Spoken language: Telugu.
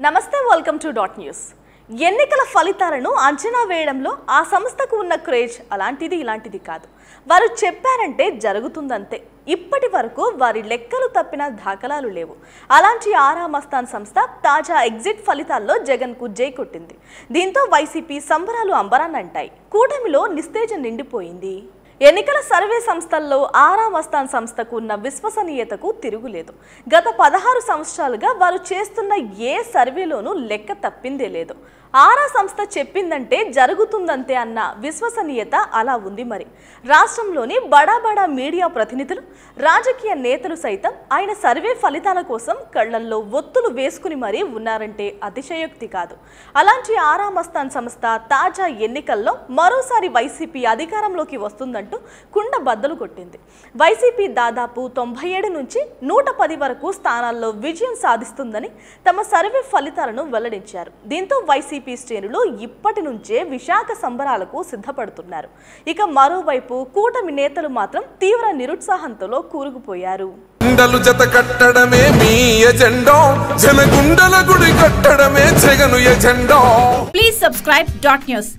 నమస్తే వెల్కమ్ టు డాట్ న్యూస్. ఎన్నికల ఫలితాలను అంచనా వేయడంలో ఆ సంస్థకు ఉన్న క్రేజ్ అలాంటిది ఇలాంటిది కాదు. వారు చెప్పారంటే జరుగుతుందంతే. ఇప్పటి వరకు వారి లెక్కలు తప్పిన దాఖలాలు లేవు. అలాంటి ఆరా మస్తాన్ సంస్థ తాజా ఎగ్జిట్ ఫలితాల్లో జగన్కు జై కొట్టింది. దీంతో వైసీపీ సంబరాలు అంబరాన్నంటాయి. కూటమిలో నిస్తేజం నిండిపోయింది. ఎన్నికల సర్వే సంస్థల్లో ఆరా మస్తాన్ సంస్థకు ఉన్న విశ్వసనీయతకు తిరుగులేదు. గత 16 సంవత్సరాలుగా వారు చేస్తున్న ఏ సర్వేలోనూ లెక్క తప్పిందే లేదు. ఆరా సంస్థ చెప్పిందంటే జరుగుతుందంతే అన్న విశ్వసనీయత అలా ఉంది. మరి రాష్ట్రంలోని బడా మీడియా ప్రతినిధులు, రాజకీయ నేతలు సైతం ఆయన సర్వే ఫలితాల కోసం కళ్లల్లో ఒత్తులు వేసుకుని మరీ ఉన్నారంటే అతిశయోక్తి కాదు. అలాంటి ఆరా మస్తాన్ సంస్థ తాజా ఎన్నికల్లో మరోసారి వైసీపీ అధికారంలోకి వస్తుందంటూ కుండ బద్దలు కొట్టింది. వైసీపీ దాదాపు 97 నుంచి 110 వరకు స్థానాల్లో విజయం సాధిస్తుందని తమ సర్వే ఫలితాలను వెల్లడించారు. దీంతో వైసీపీ శ్రేణులు ఇప్పటి నుంచే విశాఖ సంబరాలకు సిద్ధపడుతున్నారు. ఇక మరోవైపు కూటమి నేతలు మాత్రం తీవ్ర నిరుత్సాహంతో కూరుకుపోయారు. గుండెలు జత కట్టడమే మీ ఎజెండా, జనగుండల గుడి కట్టడమే జగను agenda. Please subscribe dot news.